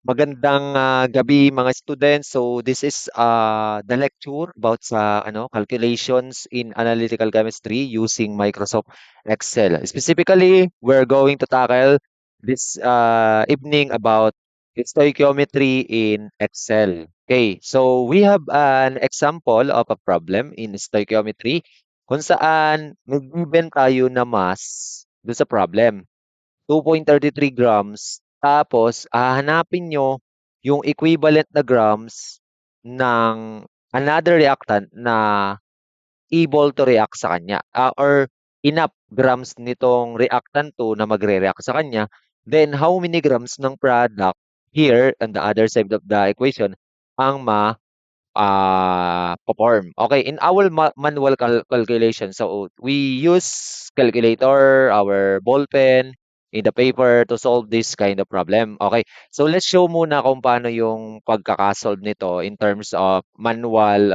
Magandang gabi mga students. So this is the lecture about sa calculations in analytical chemistry using Microsoft Excel. Specifically, we're going to tackle this evening about stoichiometry in Excel. Okay, so we have an example of a problem in stoichiometry kung saan mag-given tayo na mass doon sa problem. 2.33 grams. Tapos, hahanapin nyo yung equivalent na grams ng another reactant na able to react sa kanya. Or enough grams nitong reactant to na magre-react sa kanya. Then, how many grams ng product here on the other side of the equation ang perform. Okay, in our manual calculation, so we use calculator, our ball pen, in the paper to solve this kind of problem. Okay, so let's show muna kung paano yung pagkakasolve nito in terms of manual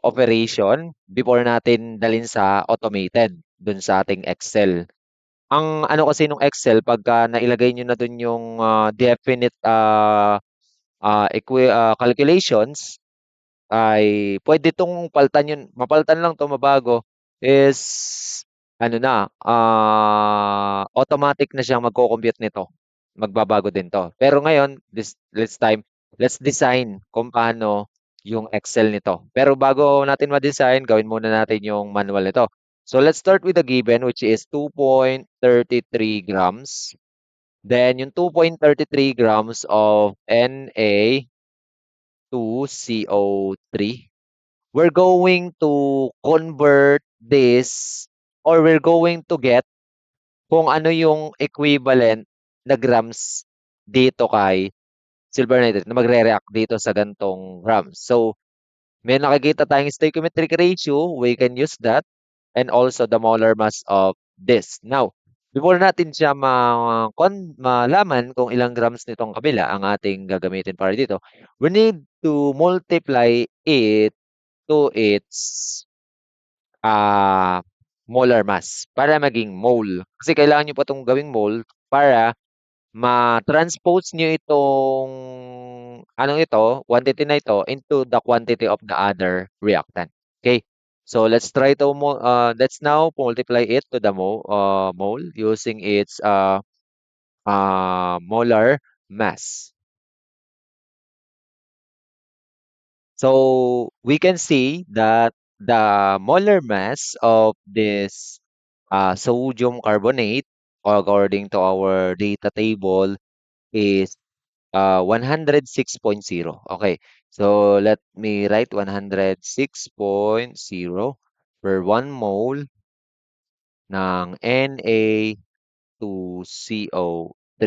operation before natin dalhin sa automated dun sa ating Excel. Ang ano kasi nung Excel, pagka nailagay nyo na dun yung definite calculations, ay puwede 'tong palitan yun, mapalitan lang 'to, mabago is ano na, automatic na siyang magko-compute nito. Magbabago din 'to. Pero ngayon, this time, let's design kung paano yung Excel nito. Pero bago natin ma-design, gawin muna natin yung manual nito. So let's start with the given which is 2.33 grams. Then yung 2.33 grams of Na2CO3, we're going to convert this, or we're going to get kung ano yung equivalent na grams dito kay silver nitrate na magre-react dito sa gantong grams. So, may nakikita tayong stoichiometric ratio, we can use that, and also the molar mass of this. Now, before natin siya malaman kung ilang grams nitong kabila ang ating gagamitin para dito, we need to multiply it to its ah, molar mass para maging mole. Kasi kailangan nyo pa itong gawing mole para ma-transpose nyo itong anong ito, quantity na ito into the quantity of the other reactant. Okay? So let's try to let's now multiply it to the mole using its molar mass. So we can see that the molar mass of this sodium carbonate, according to our data table, is 106.0. Okay, so let me write 106.0 per 1 mole ng Na2CO3.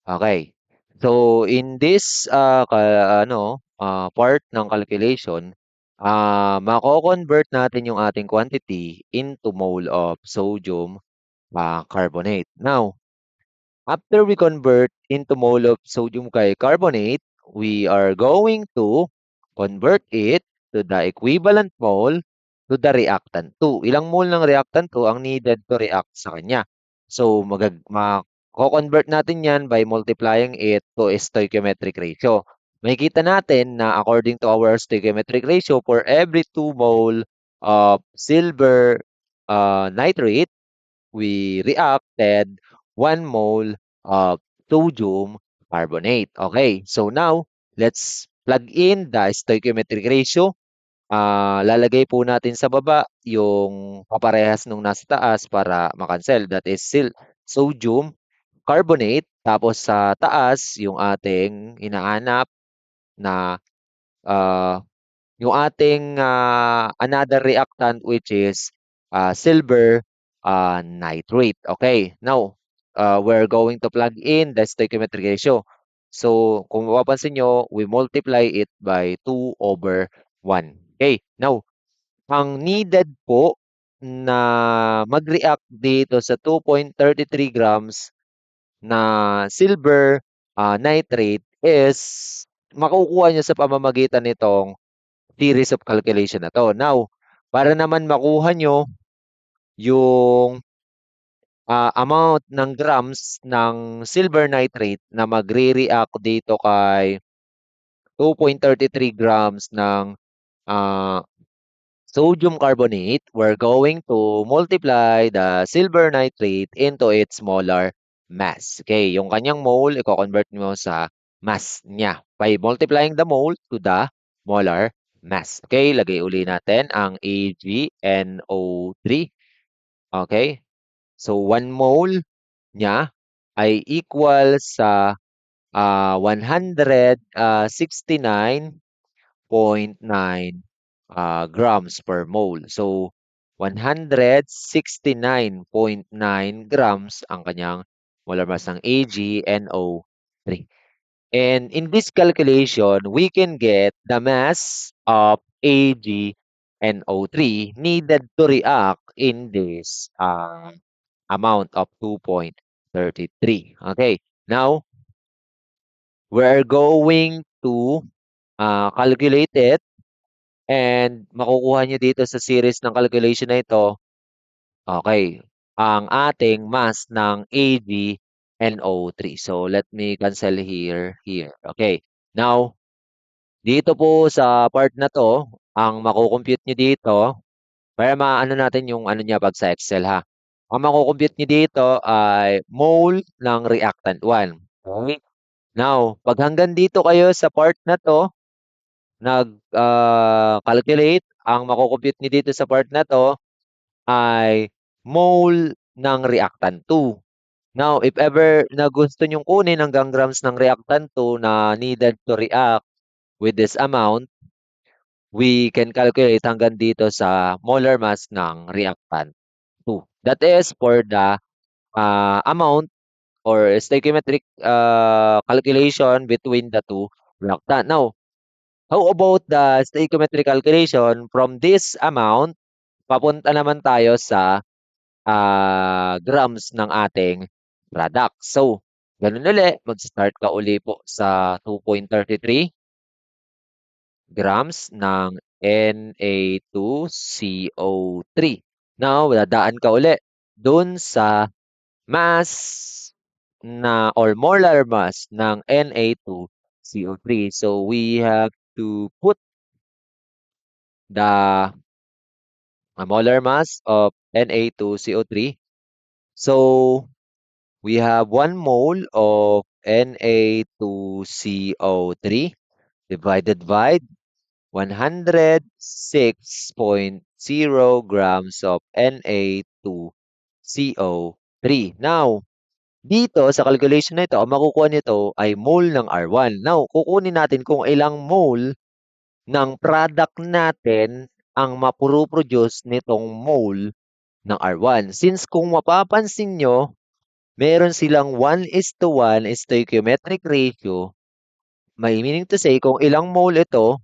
Okay. So in this part ng calculation, mako-convert natin yung ating quantity into mole of sodium carbonate. Now, after we convert into mole of sodium carbonate, we are going to convert it to the equivalent mole to the reactant 2. Ilang mole ng reactant 2 ang needed to react sa kanya? So, mako-convert natin yan by multiplying it to a stoichiometric ratio. Makikita natin na according to our stoichiometric ratio, for every 2 mole of silver nitrate, we reacted 1 mole of sodium carbonate. Okay, so now, let's plug in the stoichiometric ratio. Lalagay po natin sa baba yung kaparehas nung nasa taas para makancel. That is sodium carbonate. Tapos sa taas, yung ating hinahanap na ah, yung ating another reactant which is silver nitrate. Okay, now we're going to plug in the stoichiometric ratio. So kung mapapansin nyo, we multiply it by 2/1. Okay, now ang needed po na mag-react dito sa 2.33 grams na silver nitrate is makukuha nyo sa pamamagitan nitong series of calculation na 'to. Now, para naman makuha nyo yung amount ng grams ng silver nitrate na magre-react dito kay 2.33 grams ng ah, sodium carbonate, we're going to multiply the silver nitrate into its molar mass. Okay, yung kanyang mole, i-convert mo sa mass niya by multiplying the mole to the molar mass. Okay, lagay uli natin ang AgNO3. Okay, so 1 mole niya ay equal sa 169.9 grams per mole. So, 169.9 grams ang kanyang molar mass ng AgNO3. And in this calculation, we can get the mass of AgNO3 needed to react in this amount of 2.33. Okay, now we're going to calculate it. And makukuha nyo dito sa series ng calculation na ito, okay, ang ating mass ng AgNO3. So, let me cancel here. Okay. Now, dito po sa part na to, ang makukompute nyo dito, para maano natin yung ano niya pag sa Excel ha. Ang makukompute nyo dito ay mole ng reactant 1. Okay. Now, pag hanggang dito kayo sa part na to, calculate, ang makocompute niyo dito sa part na 'to ay mole ng reactant 2. Now, if ever na gusto niyong kunin hanggang grams ng reactant 2 na needed to react with this amount, we can calculate hanggang dito sa molar mass ng reactant 2. That is for the amount or stoichiometric calculation between the two reactant. Now, how about the stoichiometric calculation from this amount? Papunta naman tayo sa grams ng ating product. So, ganun uli, mag-start ka uli po sa 2.33 grams ng Na2CO3. Now, dadaan ka uli dun sa mass na or molar mass ng Na2CO3. So, we have to put the molar mass of Na2CO3. So, we have 1 mole of Na2CO3 divided by 106.0 grams of Na2CO3. Now, dito sa calculation na ito, ang makukuha nito ay mole ng R1. Now, kukunin natin kung ilang mole ng product natin ang mapuro-produce nitong mole ng R1. Since kung mapapansin nyo, meron silang 1:1 stoichiometric ratio. May meaning to say, kung ilang mole ito,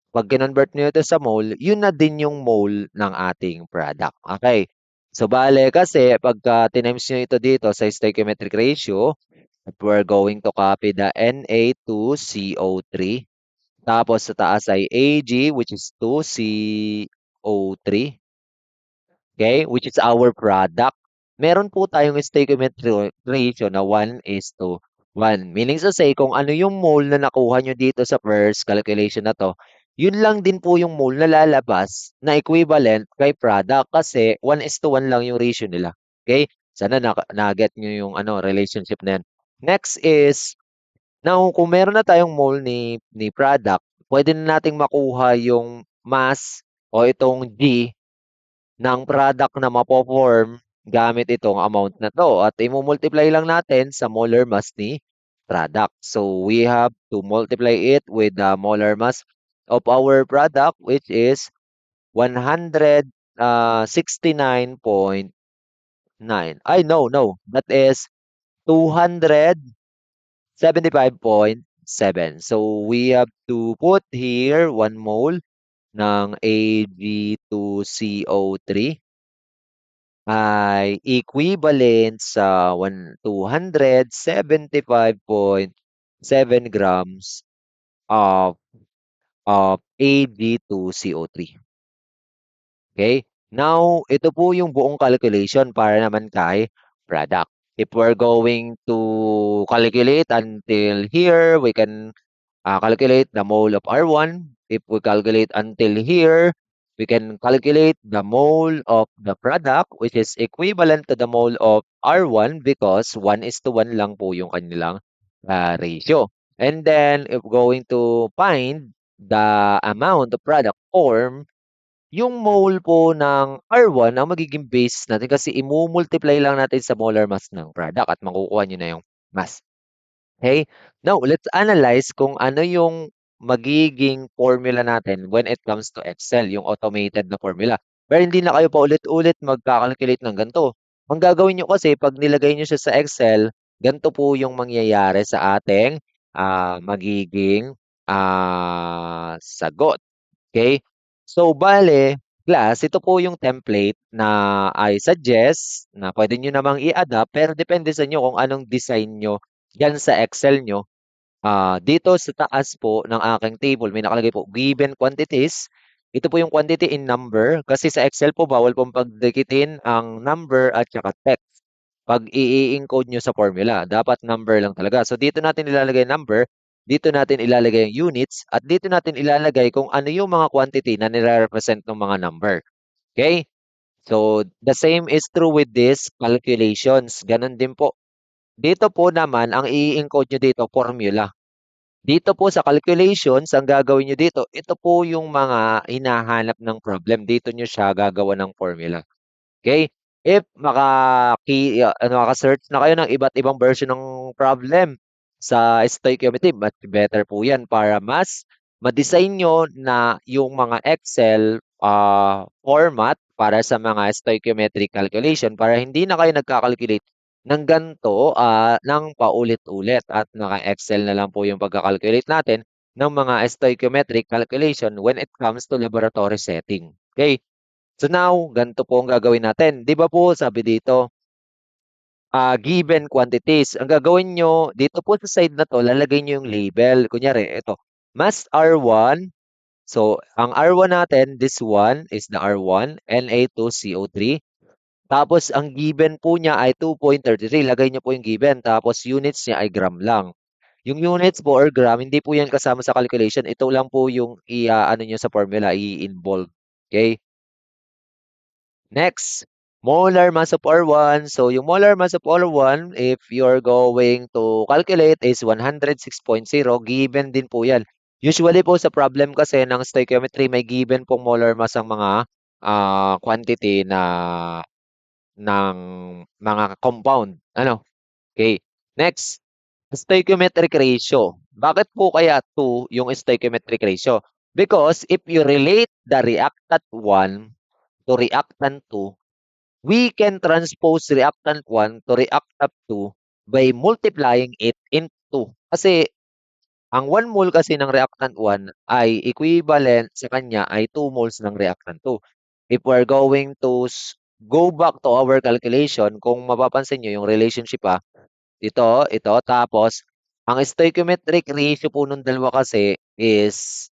pag kinonvert nyo ito sa mole, yun na din yung mole ng ating product. Okay. So, bale kasi, pagka tinimes nyo ito dito sa stoichiometric ratio, we're going to copy the Na2CO3. Tapos, sa taas ay Ag, which is 2CO3. Okay, which is our product. Meron po tayong stoichiometric ratio na 1:1. Meaning to say, kung ano yung mole na nakuha nyo dito sa first calculation na to, yun lang din po yung mole na lalabas na equivalent kay product kasi 1:1 lang yung ratio nila. Okay? Sana na-get nyo yung relationship na yan. Next is, now kung meron na tayong mole ni product, pwede na nating makuha yung mass o itong G ng product na mapo-form gamit itong amount na 'to at imu-multiply lang natin sa molar mass ni product. So, we have to multiply it with the molar mass of our product which is 169.9. Ay, no. That is 275.7. So, we have to put here 1 mole ng Ag2CO3 ay equivalent sa 275.7 grams of Ag2CO3. Okay? Now, ito po yung buong calculation para naman kay product. If we're going to calculate until here, we can calculate the mole of R1. If we calculate until here, we can calculate the mole of the product, which is equivalent to the mole of R1 because 1:1 lang po yung kanilang ratio. And then, if going to find the amount of product form, yung mole po ng R1 ang magiging base natin kasi imu-multiply lang natin sa molar mass ng product at makukuha niyo na yung mass. Okay? Now, let's analyze kung ano yung magiging formula natin when it comes to Excel, yung automated na formula. Pero hindi na kayo pa ulit-ulit magka-calculate ng ganito. Ang gagawin nyo kasi, pag nilagay nyo siya sa Excel, ganito po yung mangyayari sa ating magiging sagot. Okay? So, bale, class, ito po yung template na I suggest na pwede nyo namang i-adapt pero depende sa inyo kung anong design nyo yan sa Excel nyo. Dito sa taas po ng aking table, may nakalagay po, given quantities. Ito po yung quantity in number kasi sa Excel po bawal pong pagdikitin ang number at saka text. Pag i-encode nyo sa formula, dapat number lang talaga. So dito natin ilalagay number, dito natin ilalagay yung units, at dito natin ilalagay kung ano yung mga quantity na nire-represent ng mga number. Okay? So the same is true with this calculations. Ganon din po. Dito po naman, ang i-encode nyo dito, formula. Dito po sa calculations, ang gagawin nyo dito, ito po yung mga hinahanap ng problem. Dito nyo siya gagawa ng formula. Okay? If maka-search na kayo ng iba't ibang version ng problem sa stoichiometry, much better po yan para mas ma-design nyo na yung mga Excel format para sa mga stoichiometric calculation para hindi na kayo nagka-calculate ng ganito ng paulit-ulit at naka-Excel na lang po yung pagka-calculate natin ng mga stoichiometric calculation when it comes to laboratory setting. Okay? So now, ganito po ang gagawin natin. 'Di ba po sabi dito, given quantities. Ang gagawin nyo, dito po sa side na 'to, lalagay nyo yung label. Kunyari, ito, mass R1. So, ang R1 natin, this one is the R1, Na2CO3. Tapos, ang given po niya ay 2.33. Lagay nyo po yung given. Tapos, units niya ay gram lang. Yung units po or gram, hindi po yan kasama sa calculation. Ito lang po yung ano nyo sa formula, i-involve. Okay? Next, molar mass of R1. So, yung molar mass of R1, if you're going to calculate is 106.0, given din po yan. Usually po sa problem kasi ng stoichiometry, may given pong molar mass ang mga quantity ng mga compound. Ano? Okay. Next, stoichiometric ratio. Bakit po kaya 2 yung stoichiometric ratio? Because if you relate the reactant 1 to reactant 2, we can transpose reactant 1 to reactant 2 by multiplying it into. Kasi ang 1 mole kasi ng reactant 1 ay equivalent sa kanya ay 2 moles ng reactant 2. If we're going to go back to our calculation, kung mapapansin nyo yung relationship ito, tapos ang stoichiometric ratio po nung dalawa kasi is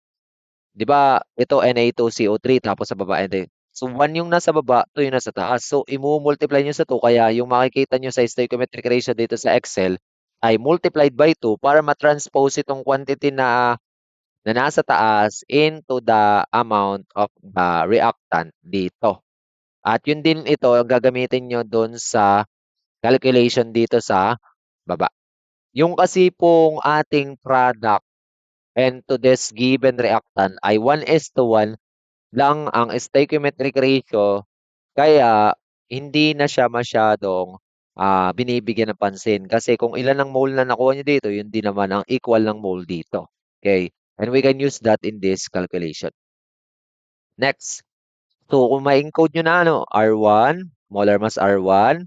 'di ba, ito Na2CO3 tapos sa baba ito. So 1 yung nasa baba, 2 yung nasa taas. So imu-multiply niyo sa 2 kaya yung makikita niyo sa stoichiometric ratio dito sa Excel ay multiplied by 2 para ma-transpose itong quantity na nasa taas into the amount of the reactant dito. At yun din ito ang gagamitin niyo dun sa calculation dito sa baba. Yung kasi pong ating product and to this given reactant ay 1:1 lang ang stoichiometric ratio kaya hindi na siya masyadong binibigyan ng pansin. Kasi kung ilan ang mole na nakuha niyo dito, yun din naman ang equal ng mole dito. Okay? And we can use that in this calculation. Next. So, kung ma-encode nyo na R1, molar mass R1,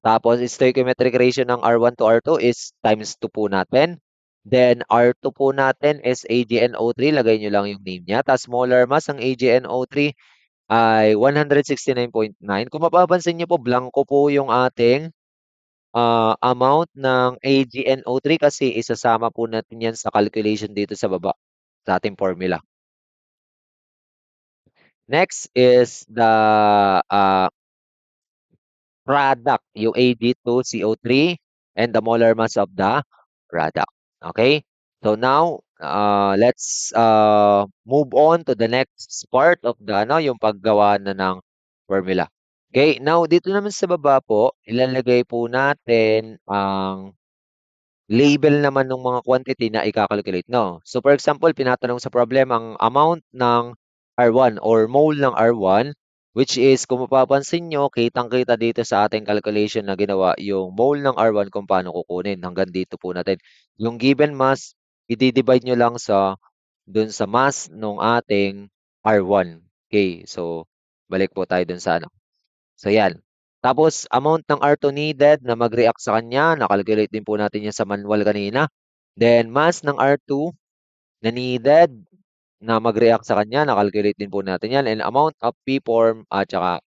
tapos stoichiometric ratio ng R1 to R2 is times 2 po natin. Then, R2 po natin is AgNO3. Lagay nyo lang yung name niya. Tapos, molar mass ng AgNO3 ay 169.9. Kung mapapansin niyo po, blanco po yung ating amount ng AgNO3 kasi isasama po natin yan sa calculation dito sa baba sa ating formula. Next is the uh, product, yung Ag2CO3 and the molar mass of the product. Okay? So now, let's move on to the next part of the ano, yung paggawa na ng formula. Okay, now dito naman sa baba po, ilalagay po natin ang label naman ng mga quantity na ika-calculate, no? So for example, pinatanong sa problem ang amount ng R1 or mole ng R1, which is kung mapapansin nyo, kitang-kita dito sa ating calculation na ginawa yung mole ng R1 kung paano kukunin. Hanggang dito po natin. Yung given mass, i-divide nyo lang sa dun sa mass ng ating R1. Okay, so balik po tayo dun sa ano. So yan. Tapos amount ng R2 needed na mag-react sa kanya, nakalculate din po natin yan sa manual kanina. Then mass ng R2 na needed na mag-react sa kanya, nakalculate din po natin yan. And amount of P form at saka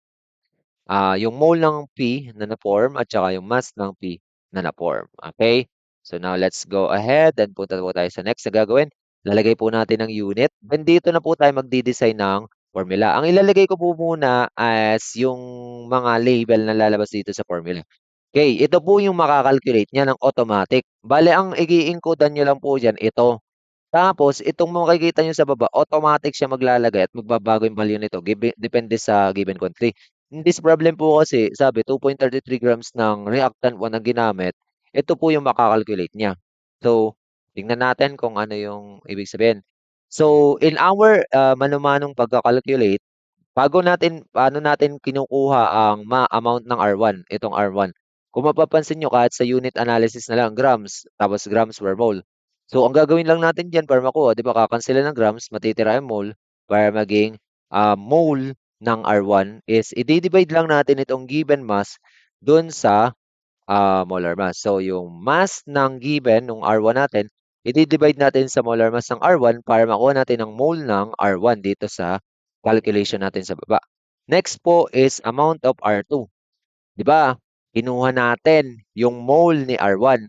yung mole ng P na na-form at saka yung mass ng P na na-form. Okay? So now let's go ahead and punta po tayo sa next na gagawin. Lalagay po natin ng unit. Then dito na po tayo magdi-design ng formula. Ang ilalagay ko po muna as yung mga label na lalabas dito sa formula. Okay, ito po yung makakalculate niya ng automatic. Bale, ang i-encodean nyo lang po dyan, ito. Tapos, itong makikita nyo sa baba, automatic siya maglalagay at magbabago yung value nito. Depende sa given country. In this problem po kasi, sabi, 2.33 grams ng reactant 1 ang ginamit. Ito po yung makakalculate niya. So, tingnan natin kung ano yung ibig sabihin. So, in our manumanong pagkakalculate, paano natin kinukuha ang amount ng R1, itong R1. Kung mapapansin nyo, kahit sa unit analysis na lang, grams, tapos grams per mole. So, ang gagawin lang natin dyan para makuha, di ba, kakansela ng grams, matitira yung mole, para maging mole ng R1 is, i-divide lang natin itong given mass dun sa molar mass. So, yung mass ng given, ng R1 natin, i-divide natin sa molar mass ng R1 para makuha natin ang mole ng R1 dito sa calculation natin sa baba. Next po is amount of R2. Di ba? Kinuha natin yung mole ni R1.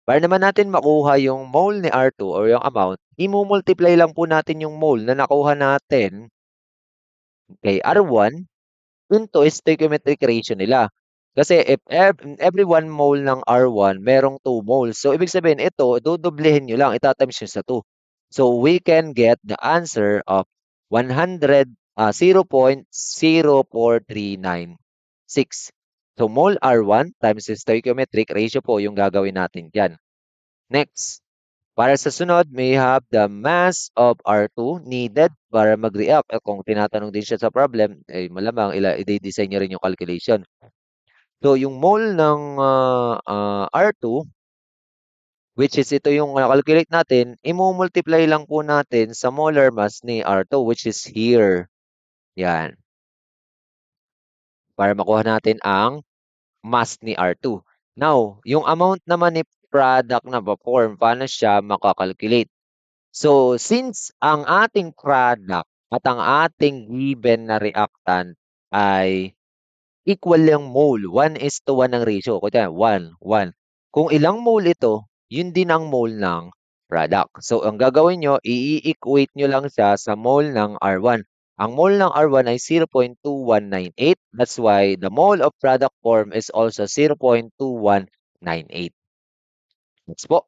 Para naman natin makuha yung mole ni R2 or yung amount, i-multiply lang po natin yung mole na nakuha natin kay R1 into stoichiometric ratio nila. Kasi if every 1 mole ng R1, merong 2 moles. So, ibig sabihin, ito, dudublehin nyo lang, itatimes nyo sa 2. So, we can get the answer of 0.04396. So, mole R1 times stoichiometric ratio po yung gagawin natin dyan. Next, para sa sunod, may have the mass of R2 needed para mag-react. Kung tinatanong din siya sa problem, eh, malamang i-design niya rin yung calculation. So, yung mole ng R2, which is ito yung calculate natin, i-multiply lang po natin sa molar mass ni R2, which is here. Yan. Para makuha natin ang mass ni R2. Now, yung amount naman ni product na pa-form, paano siya makakalculate? So, since ang ating product at ang ating given na reactant ay equal yung mole, 1:1 ang ratio. Kunyari, 1, 1. Kung ilang mole ito, yun din ang mole ng product. So, ang gagawin nyo, i-equate nyo lang siya sa mole ng R1. Ang mole ng R1 ay 0.2198. That's why the mole of product form is also 0.2198. Next po.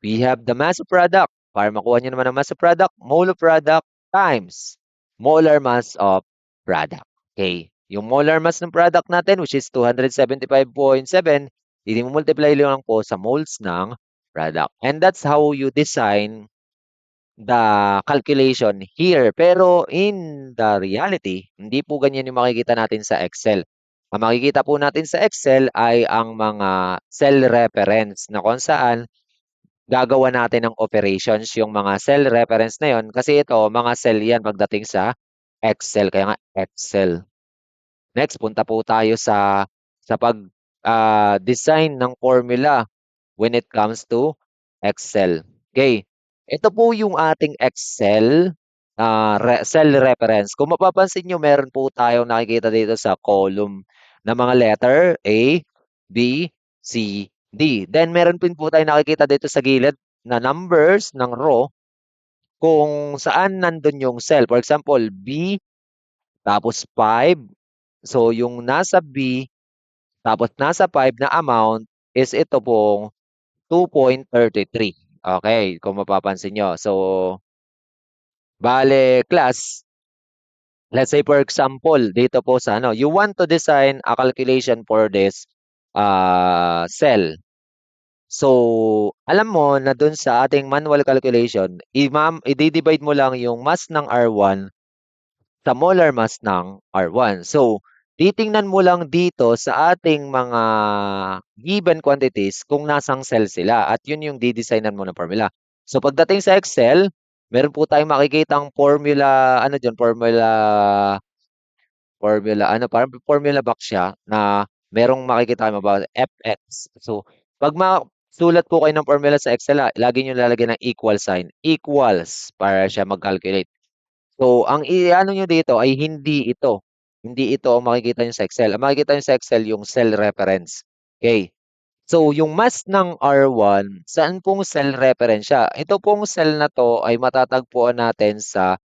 We have the mass of product. Para makuha nyo naman ang mass of product, mole of product times molar mass of product. Okay. Yung molar mass ng product natin, which is 275.7, i-multiply lang po sa moles ng product. And that's how you design the calculation here. Pero in the reality, hindi po ganyan yung makikita natin sa Excel. Ang makikita po natin sa Excel ay ang mga cell reference na kung saan gagawa natin ng operations yung mga cell reference na yon kasi ito, mga cell yan pagdating sa Excel. Kaya nga, Excel. Next, punta po tayo sa pag design ng formula when it comes to Excel. Okay. Ito po yung ating Excel cell reference. Kung mapapansin nyo, meron po tayong nakikita dito sa column na mga letter A, B, C, D. Then meron din po tayong nakikita dito sa gilid na numbers ng row kung saan nandun yung cell. For example, B tapos 5. So, yung nasa B, tapos nasa 5 na amount is ito pong 2.33. Okay, kung mapapansin nyo. So, bale, class, let's say for example, dito po sa ano, you want to design a calculation for this cell. So, alam mo na dun sa ating manual calculation, i-divide mo lang yung mass ng R1 sa molar mass ng R1. So, titingnan mo lang dito sa ating mga given quantities kung nasang cell sila at yun yung didesignan mo ng formula. So, pagdating sa Excel, meron po tayong makikitang formula, ano dyan, ano, parang formula box siya na merong makikita kayo about fx. So, pag sulat po kayo ng formula sa Excel, lagi nyo lalagyan ng equal sign. Equals para siya mag-calculate. So, ang i-ano nyo dito ay hindi ito. Hindi ito ang makikita nyo sa Excel. Ang makikita nyo sa Excel yung cell reference. Okay. So, yung mass ng R1, saan pong cell reference siya? Ito pong cell na to ay matatagpuan natin sa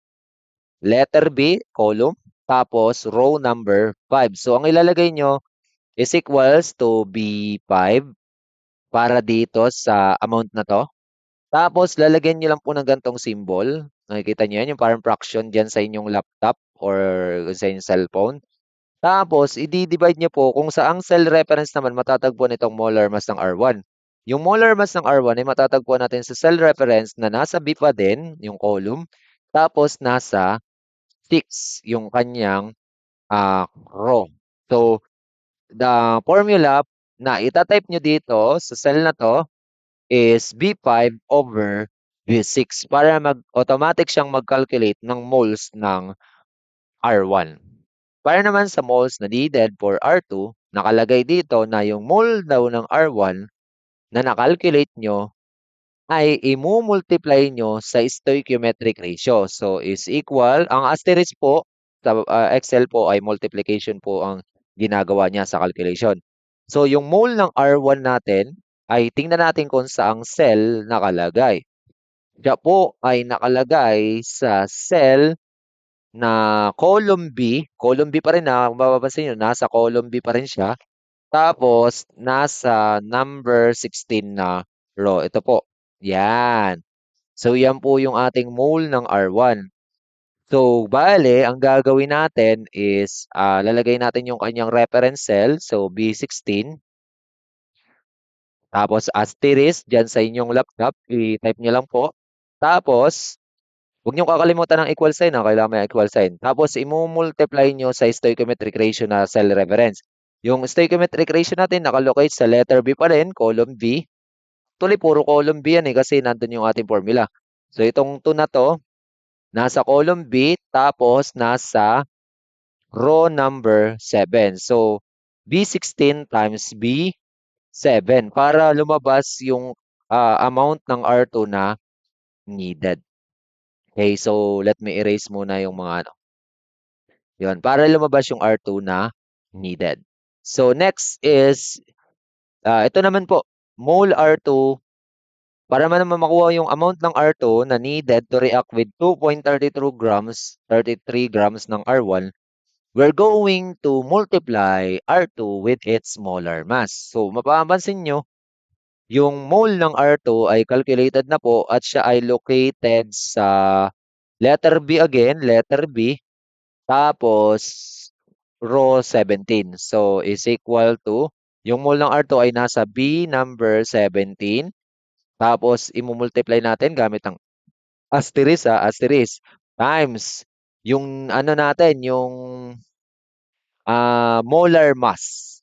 letter B, column, tapos row number 5. So, ang ilalagay nyo is equals to B5 para dito sa amount na to. Tapos, lalagyan nyo lang po ng gantong symbol. Nakikita nyo yan, yung parang fraction dyan sa inyong laptop or sa inyong cellphone. Tapos, i-divide nyo po kung saang cell reference naman matatagpuan itong molar mass ng R1. Yung molar mass ng R1 ay matatagpuan natin sa cell reference na nasa B pa din, yung column. Tapos, nasa 6, yung kanyang row. So, the formula na itatype nyo dito sa cell na to is B5 over B6 para automatic siyang mag-calculate ng moles ng R1. Para naman sa moles na needed for R2, nakalagay dito na yung mole daw ng R1 na nakalculate nyo ay imu-multiply nyo sa stoichiometric ratio. So, is equal, ang asterisk po sa Excel po ay multiplication po ang ginagawa niya sa calculation. So, yung mole ng R1 natin ay tingnan natin kung saang cell nakalagay. Siya po ay nakalagay sa cell na column B pa rin na, kung mapapansin nyo, nasa column B pa rin siya. Tapos, nasa number 16 na row. Ito po. Yan. So, yan po yung ating mole ng R1. So, bale, ang gagawin natin is, lalagay natin yung kanyang reference cell. So, B16. Tapos, asterisk dyan sa inyong laptop. I-type nyo lang po. Tapos, huwag niyong kakalimutan ng equal sign, kailangan may equal sign. Tapos, imu-multiply nyo sa stoichiometric ratio na cell reference. Yung stoichiometric ratio natin nakalocate sa letter B pa rin, column B. Actually, puro column B yan kasi nandun yung ating formula. So, itong 2 na to, nasa column B, tapos nasa row number 7. So, B16 times B7 para lumabas yung amount ng R2 na needed. Okay, so let me erase muna yung mga ano. Yun, para lumabas yung R2 na needed. So, next is, ito naman po, mole R2. Para naman makuha yung amount ng R2 na needed to react with 2.32 grams, 33 grams ng R1, we're going to multiply R2 with its molar mass. So, mapapansin nyo, yung mole ng R2 ay calculated na po at siya ay located sa letter B again, letter B, tapos row 17. So, is equal to, yung mole ng R2 ay nasa B number 17. Tapos, imumultiply natin gamit ang asterisk, times yung ano natin, yung molar mass.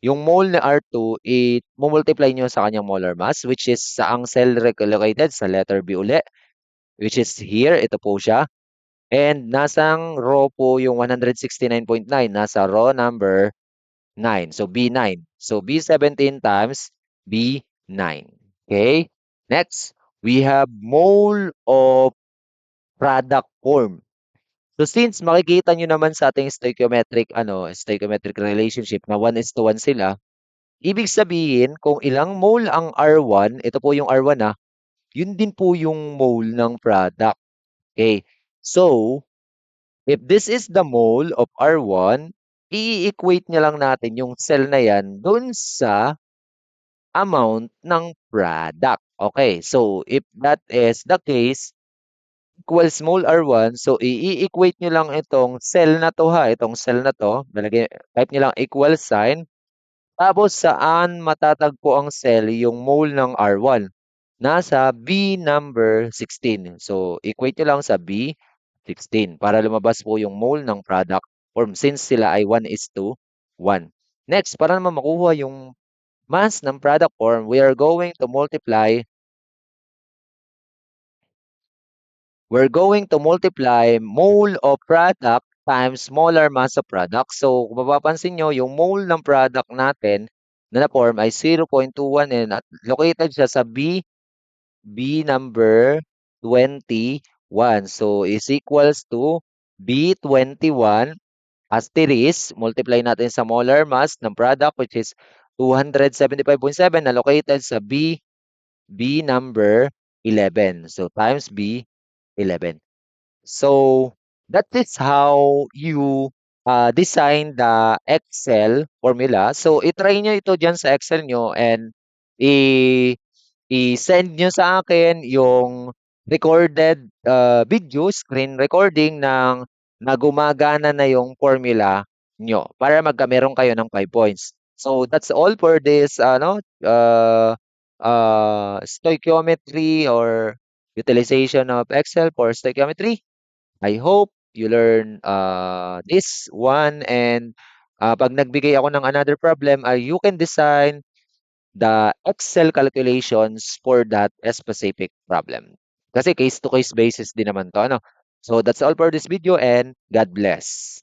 Yung mole na R2, i-multiply nyo sa kanyang molar mass, which is sa ang cell located sa letter B uli, which is here, ito po siya. And nasang row po yung 169.9, nasa row number 9. So, B9. So, B17 times B9. Okay? Next, we have mole of product form. So, since makikita nyo naman sa ating stoichiometric relationship na 1:1 sila, ibig sabihin, kung ilang mole ang R1, ito po yung R1 yun din po yung mole ng product. Okay? So, If this is the mole of R1, i-equate niya lang natin yung cell na yan dun sa amount ng product. Okay, so if that is the case, equals mole R1, so i-equate nyo lang itong cell na to ha, itong cell na to, type nyo lang equal sign, tapos saan matatagpo ang cell yung mole ng R1? Nasa B number 16. So, equate nyo lang sa B16 para lumabas po yung mole ng product form since sila ay 1:1. Next, para naman makuha yung mass ng product form, we are going to multiply mole of product times molar mass of product. So, kung mapapansin nyo, yung mole ng product natin na na-form ay 0.21 at located siya sa B number 21. So, is equals to B21 asterisk, multiply natin sa molar mass ng product which is 275.7 na located sa B number 11. So, times B11. So, that is how you design the Excel formula. So, itry nyo ito dyan sa Excel nyo and i- i-send nyo sa akin yung recorded video, screen recording na gumagana na yung formula nyo para magkameron kayo ng 5 points. So, that's all for this stoichiometry or utilization of Excel for stoichiometry. I hope you learn this one and pag nagbigay ako ng another problem, you can design the Excel calculations for that specific problem. Kasi case to case basis din naman to, ano? So that's all for this video and God bless.